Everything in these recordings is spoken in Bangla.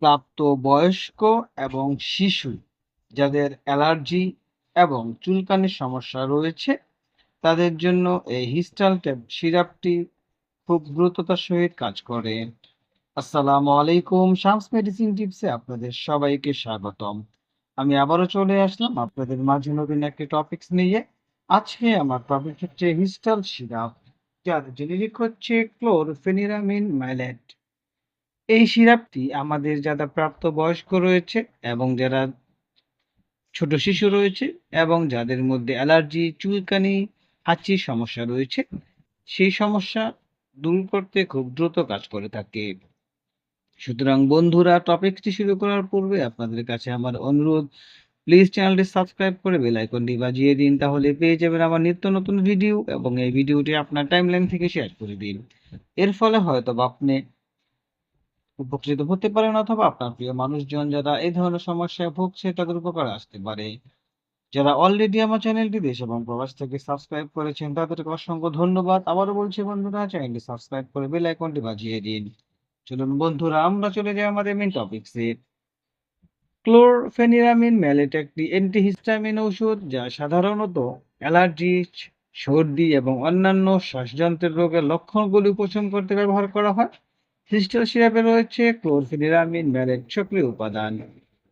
প্রাপ্তবয়স্ক এবং শিশু যাদের অ্যালার্জি এবং চুলকানির সমস্যা রয়েছে তাদের জন্য এই হিস্টাল সিরাপটি খুব দ্রুততার সহিত কাজ করে। আসসালামু আলাইকুম, শামস মেডিসিন টিপসে আপনাদের সবাইকে স্বাগতম। আমি আবারও চলে আসলাম আপনাদের মাঝে নতুন একটি টপিকস নিয়ে। আজকে আমার টপিক হচ্ছে হিস্টাল সিরাপ, যার জেনেরিক হচ্ছে ক্লোরফেনিরামিন ম্যালেট। এই সিরাপটি আমাদের যারা প্রাপ্তবয়স্ক রয়েছে এবং যারা ছোট শিশু রয়েছে এবং যাদের মধ্যে অ্যালার্জি, চুলকানি, হাঁচির সমস্যা রয়েছে, সেই সমস্যা দূর করতে খুব দ্রুত কাজ করে থাকে। সুতরাং বন্ধুরা, টপিকটি শুরু করার পূর্বে আপনাদের কাছে আমার অনুরোধ, প্লিজ চ্যানেলটি সাবস্ক্রাইব করে বেল আইকনটি বাজিয়ে দিন, তাহলে পেয়ে যাবেন আমার নিত্য নতুন ভিডিও এবং এই ভিডিওটি আপনার টাইমলাইন থেকে শেয়ার করে দিন। এর ফলে হয়তো আপনি উপকৃত হতে পারেন অথবা আপনার প্রিয় মানুষজন যারা এই ধরনের সমস্যায় ভুগছে তাদের উপকারে আসতে পারে। যারা অলরেডি আমার চ্যানেলটি দেশ এবং প্রবাস থেকে সাবস্ক্রাইব করেছেন তাদেরকে অসংখ্য ধন্যবাদ। আবারও বলছি বন্ধুরা, চ্যানেলটি সাবস্ক্রাইব করে বেল আইকনটি বাজিয়ে দিন। চলুন বন্ধুরা, আমরা চলে যাই আমাদের মেন টপিকসে। ক্লোরফেনিরামিন ম্যালেট একটি অ্যান্টিহিস্টামিন ঔষধ যা সাধারণত অ্যালার্জি, সর্দি এবং অন্যান্য শ্বাসযন্ত্রের রোগের লক্ষণগুলি উপশম করতে ব্যবহার করা হয়। ক্রিস্টাল সিরাপে রয়েছে ক্লোরফেনিরামিন ম্যালেট সক্রিয় উপাদান।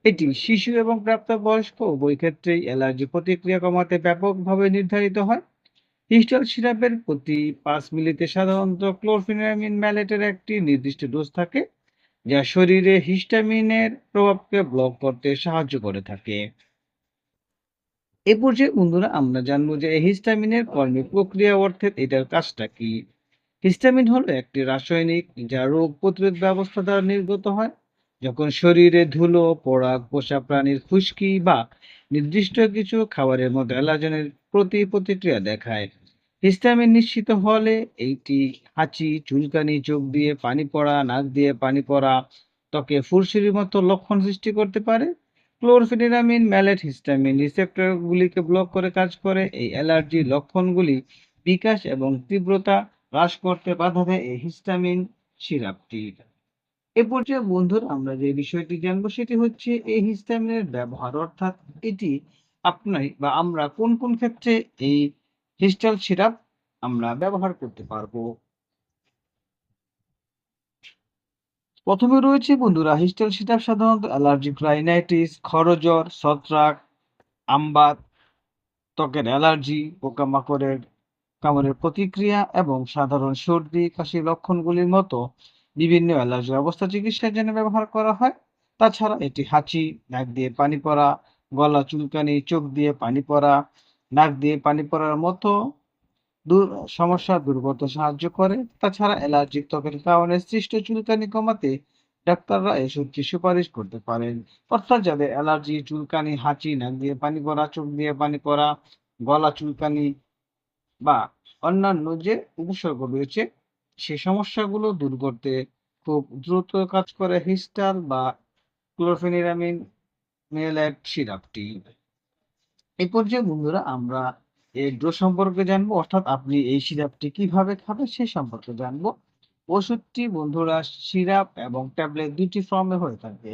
এটি শিশু এবং প্রাপ্তবয়স্ক উভয় ক্ষেত্রেই অ্যালার্জি প্রতিক্রিয়া কমাতে ব্যাপকভাবে নির্ধারিত হয়। ক্রিস্টাল সিরাপের প্রতি 5 মিলিতে সাধারণত ক্লোরফেনিরামিন ম্যালেটের একটি নির্দিষ্ট ডোজ থাকে, যা শরীরে হিস্টামিনের প্রভাবকে ব্লক করতে সাহায্য করে থাকে। এ পর্যায়ে বন্ধুরা আমরা জানবো যে এই হিস্টামিনের কর্মী প্রক্রিয়া অর্থাৎ এটার কাজটা কি। হিস্টামিন হলো একটি রাসায়নিক যা রোগ প্রতিরোধ ব্যবস্থা দ্বারা নির্গত হয় যখন শরীরে ধুলো, পরাগ, পোষা প্রাণীর খুশকি বা নির্দিষ্ট কিছু খাবারের মতো অ্যালার্জেনের প্রতি প্রতিক্রিয়া দেখায়। হিস্টামিন নিশ্চিত হলে এইটি হাঁচি, চুলকানি, চোখ দিয়ে পানি পড়া, নাক দিয়ে পানি পড়া, ত্বকে ফুরসুরির মতো লক্ষণ সৃষ্টি করতে পারে। ক্লোরফেনিরামিন ম্যালেট হিস্টামিন রিসেপ্টরগুলিকে ব্লক করে কাজ করে এই অ্যালার্জির লক্ষণগুলি বিকাশ এবং তীব্রতা হ্রাস করতে বাধা দেয় এই হিস্টামিন সিরাপটি। এ পর্যায়ে বন্ধুরা আমরা যে বিষয়টি জানবো সেটি হচ্ছে এই হিস্টামিনের ব্যবহার, অর্থাৎ এটি আপনি বা আমরা কোন কোন ক্ষেত্রে এই হিস্টাল সিরাপ আমরা ব্যবহার করতে পারবো। প্রথমে রয়েছে বন্ধুরা হিস্টাল সিরাপ সাধারণত অ্যালার্জিক রাইনাইটিস, খরজ্বর, ছত্রাক, আমবাত, ত্বকের অ্যালার্জি, পোকামাকড়ের কামড়ের প্রতিক্রিয়া এবং সাধারণ সর্দি কাশির লক্ষণগুলির মতো বিভিন্ন অ্যালার্জির অবস্থা চিকিৎসার জন্য ব্যবহার করা হয়। তাছাড়া এটি হাঁচি, নাক দিয়ে পানি পড়া, গলা চুলকানি, চোখ দিয়ে পানি পড়া, নাক দিয়ে পানি পড়ার মতো দূর সমস্যা দূর করতে সাহায্য করে। তাছাড়া অ্যালার্জিক ত্বকের কারণে সৃষ্ট চুলকানি কমাতে ডাক্তাররা এসবটি সুপারিশ করতে পারেন। অর্থাৎ যাদের অ্যালার্জি, চুলকানি, হাঁচি, নাক দিয়ে পানি পড়া, চোখ দিয়ে পানি পড়া, গলা চুলকানি বা অন্যান্য যে উপসর্গ রয়েছে সে সমস্যাগুলো দূর করতে খুব দ্রুত কাজ করে হিস্টাল বা ক্লোরফেনিরামিন ম্যালেট সিরাপটি। এই পর্যায়ে বন্ধুরা আমরা এর ডোজ সম্পর্কে জানবো, অর্থাৎ আপনি এই সিরাপটি কিভাবে খাবেন সে সম্পর্কে জানবো। ওষুধটি বন্ধুরা সিরাপ এবং ট্যাবলেট দুটি ফর্মে হয়ে থাকে।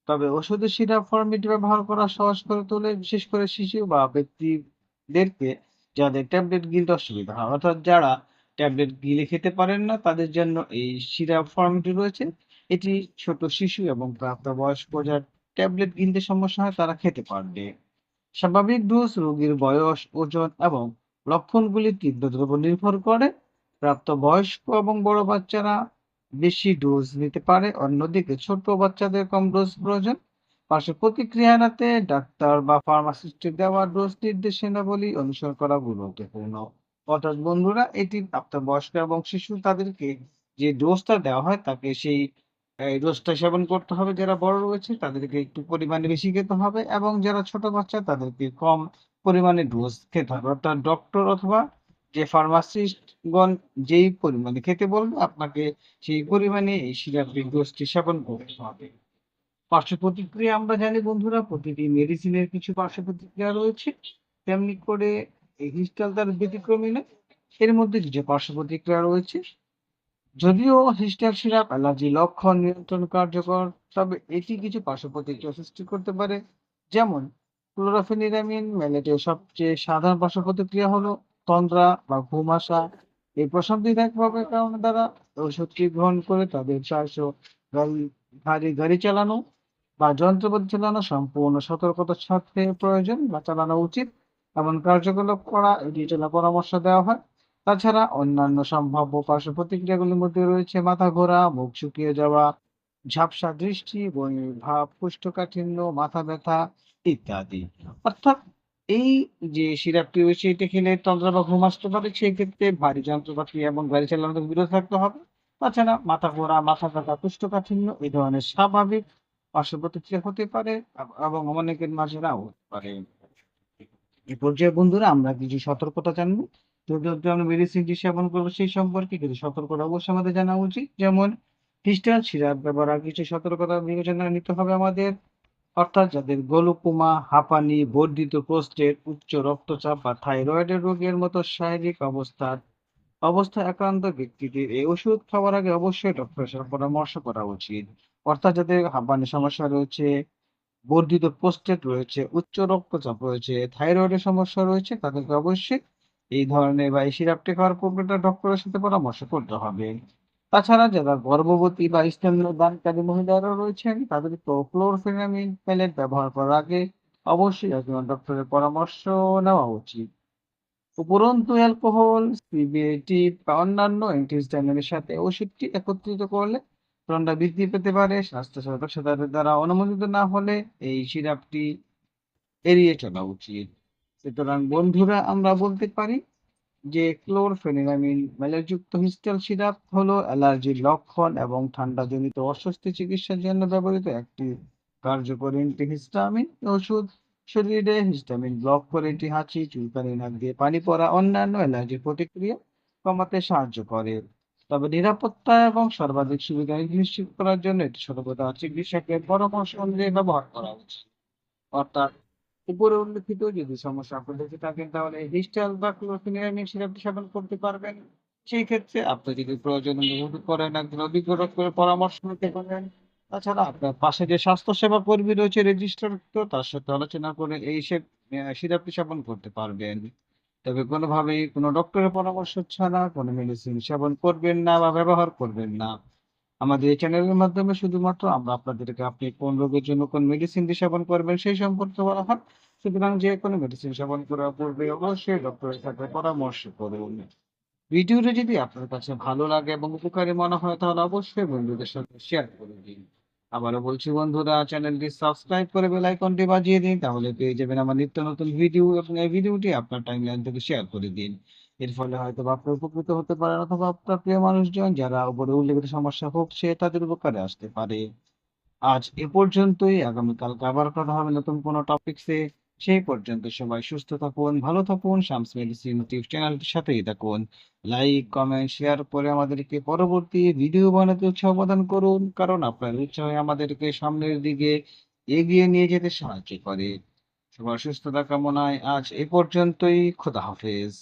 তবে ওষুধের সিরাপ ফর্মটি ব্যবহার করা সহজ করে তোলে বিশেষ করে শিশু বা ব্যক্তিদেরকে যাদের ট্যাবলেট গিলতে অসুবিধা হয়, অর্থাৎ যারা ট্যাবলেট গিলে খেতে পারেন না তাদের জন্য এই সিরাপ ফর্মটি রয়েছে। এটি ছোট শিশু এবং প্রাপ্তবয়স্ক যার ট্যাবলেট গিলতে সমস্যা হয় তারা খেতে পারবে। স্বাভাবিক ডোজ রোগীর বয়স, ওজন এবং লক্ষণগুলির তীব্রতার উপর নির্ভর করে। প্রাপ্তবয়স্ক এবং বড় বাচ্চারা বেশি ডোজ নিতে পারে, অন্যদিকে ছোট বাচ্চাদের কম ডোজ প্রয়োজন। পার্শ্ব প্রতিক্রিয়া এড়াতে ডাক্তার বা ফার্মাসিস্টের দেওয়া ডোজ নির্দেশনাবলী অনুসরণ করা গুরুত্বপূর্ণ। অর্থাৎ বন্ধুরা, এটি প্রাপ্তবয়স্ক এবং শিশু তাদেরকে যে ডোজটা দেওয়া হয় তাকে সেই এই ডোজটা সেবন করতে হবে। যারা বড় রয়েছে তাদেরকে একটু পরিমাণে বেশি খেতে হবে এবং যারা ছোট বাচ্চা তাদেরকে কম পরিমাণে ডোজ খেতে হবে। অর্থাৎ ডক্টর অথবা যে ফার্মাসিস্টগণ যেই পরিমাণে খেতে বলবে আপনাকে সেই পরিমাণে এই সিরাপের ডোজটি সেবন করতে হবে। পার্শ্ব প্রতিক্রিয়া আমরা জানি বন্ধুরা, প্রতিটি মেডিসিনের কিছু পার্শ্ব প্রতিক্রিয়া রয়েছে, তেমনি করে এই হিস্টাল তার ব্যতিক্রমী নয়। এর মধ্যে কিছু পার্শ্ব প্রতিক্রিয়া রয়েছে। যদিও হিস্টাল সিরাপ অ্যালার্জি লক্ষণ নিয়ন্ত্রণ কার্যকর, তবে এটি কিছু পার্শ্ব প্রতিক্রিয়া সৃষ্টি করতে পারে। যেমন ক্লোরোফেনিরামিন ম্যালেটের সবচেয়ে সাধারণ পার্শ্ব প্রতিক্রিয়া হলো তন্দ্রা বা ঘুম আসা। এই প্রশান্তিদায়কভাবে কারণে দ্বারা ওষুধটি গ্রহণ করে তাদের প্রায়শ গাড়ি গাড়ি চালানো বা যন্ত্রপাতি চালানো সম্পূর্ণ সতর্কতার সাথে প্রয়োজন বা চালানো উচিত। এমন কার্যকলাপ করা এড়িয়ে চলার পরামর্শ দেওয়া হয়। তাছাড়া অন্যান্য সম্ভাব্য পার্শ্ব প্রতিক্রিয়াগুলির মধ্যে রয়েছে মাথা ঘোরা, মুখ শুকিয়ে যাওয়া, ঝাপসা দৃষ্টি, বমির ভাব, কোষ্ঠকাঠিন্য, মাথা ব্যথা ইত্যাদি। অর্থাৎ এই যে সিরাপটি রয়েছে এটা খেলে তন্দ্রা বা ঘুম আসতে পারে, সেক্ষেত্রে ভারী যন্ত্রপাতি এবং গাড়ি চালানো থেকে বিরত থাকতে হবে। তাছাড়া মাথা ঘোরা, মাথা ব্যথা, কোষ্ঠকাঠিন্য এই ধরনের স্বাভাবিক পার্শ্ব প্রতিক্রিয়া হতে পারে এবং অনেকের মাঝে নাও হতে পারে। এই পর্যায়ে বন্ধুরা আমরা কিছু সতর্কতা জানবো। যদি আমরা মেডিসিনটি সেবন করবো সেই সম্পর্কে কিছু সতর্কতা অবশ্যই আমাদের জানা উচিত। যেমন ক্রিস্টাল সিরাপ ব্যবহার কিছু সতর্কতা বিবেচনা নিতে হবে আমাদের। অর্থাৎ যাদের গ্লুকোমা, হাঁপানি, বর্ধিত প্রোস্টেট, উচ্চ রক্তচাপ বা থাইরয়েডের রোগের মতো শারীরিক অবস্থায় আক্রান্ত ব্যক্তিদের এই ওষুধ খাওয়ার আগে অবশ্যই ডক্টরের সাথে পরামর্শ করা উচিত। অর্থাৎ যাদের হাঁপানির সমস্যা রয়েছে, বর্ধিত প্রোস্টেট রয়েছে, উচ্চ রক্তচাপ রয়েছে, থাইরয়েডের সমস্যা রয়েছে, তাদেরকে অবশ্যই এই ধরনের বা এই সিরাপটি খাওয়ার পূর্বে ডক্টরের সাথে পরামর্শ করতে হবে। তাছাড়া যারা গর্ভবতী বা স্তন্যদানকারী মহিলারা রয়েছেন, তাদেরকেও ক্লোরফেনামিন প্যালেট ব্যবহার করার আগে অবশ্যই একজন ডক্টরের পরামর্শ নেওয়া উচিত। উপরন্তু অ্যালকোহল, সিবিএটি বা অন্যান্য অ্যান্টিহিস্টামিনের সাথে ওষুধটি একত্রিত করলে ঠান্ডা বৃদ্ধি পেতে পারে। স্বাস্থ্য সতর্কতার দ্বারা অনুমোদিত না হলে এই সিরাপটি এড়িয়ে চলা উচিত। সুতরাং বন্ধুরা আমরা বলতে পারি যে ক্লোরফেনিরামিন ম্যালেটযুক্ত হিস্টাল সিরাপ হলো অ্যালার্জির লক্ষণ এবং ঠান্ডাজনিত অস্বস্তি চিকিৎসার জন্য ব্যবহৃত একটি কার্যকরী অ্যান্টিহিস্টামিন ওষুধ। শরীরে হিস্টামিন ব্লক করে এটি হাঁচি, চুলকানি, নাক দিয়ে পানি পড়া, অন্যান্য অ্যালার্জির প্রতিক্রিয়া কমাতে সাহায্য করে। তবে নিরাপত্তা এবং সর্বাধিক সুবিধা নিশ্চিত করার জন্য এটি সর্বদা চিকিৎসকের পরামর্শ অনুযায়ী ব্যবহার করা উচিত। অর্থাৎ উপরে উল্লেখিত যদি সমস্যা আপনি দেখে থাকেন তাহলে হিস্টাল বা ক্লোরফেনিরামিন সিরাপটি সেবন করতে পারবেন। সেই ক্ষেত্রে আপনি যদি প্রয়োজন অনুভব করেন একজন অভিজ্ঞ ডক্টরের পরামর্শ নিতে পারেন। তাছাড়া আপনার পাশে যে স্বাস্থ্যসেবা কর্মী রয়েছে রেজিস্টারকৃত তার সাথে আলোচনা করে এই সিরাপটি সেবন করতে পারবেন। তবে কোনোভাবেই কোনো ডক্টরের পরামর্শ ছাড়া কোনো মেডিসিন সেবন করবেন না বা ব্যবহার করবেন না। আমাদের এই চ্যানেলের মাধ্যমে শুধুমাত্র আমরা আপনাদেরকে আপনি কোন রোগের জন্য কোন মেডিসিনটি সেবন করবেন সেই সম্পর্কে বলা হয়। সুতরাং যেকোনো মেডিসিন সেবন করার পূর্বে অবশ্যই ডক্টরের সাথে পরামর্শ করুন। ভিডিওটি যদি আপনার কাছে ভালো লাগে এবং উপকারী মনে হয় তাহলে অবশ্যই বন্ধুদের সাথে শেয়ার করে দিন। আবারও বলছি বন্ধুরা চ্যানেলটি সাবস্ক্রাইব করে বেল আইকনটি বাজিয়ে দিন, তাহলে পেয়ে যাবেন আমার নিত্য নতুন ভিডিও এবং এই ভিডিওটি আপনার টাইমলাইন থেকে শেয়ার করে দিন। এর ফলে হয়তো বা আপনি উপকৃত হতে পারেন অথবা আপনার প্রিয় মানুষজন যারা উপরে উল্লেখিত সমস্যা ভুগছে তাদের উপকারে আসতে পারে। আজ এ পর্যন্তই। আগামীকালকে আবার কথা হবে নতুন কোনো টপিকসে। সেই পর্যন্ত সবাই সুস্থ থাকুন, ভালো থাকুন। শামস মেডিসিন টিপস চ্যানেলটির সাথেই থাকুন। লাইক, কমেন্ট, শেয়ার করে আমাদেরকে পরবর্তী ভিডিও বানাতে উৎসাহ প্রদান করুন। কারণ আপনার উৎসাহ আমাদেরকে সামনের দিকে এগিয়ে নিয়ে যেতে সাহায্য করে। সবার সুস্থতা কামনায় আজ এ পর্যন্তই। খোদা হাফেজ।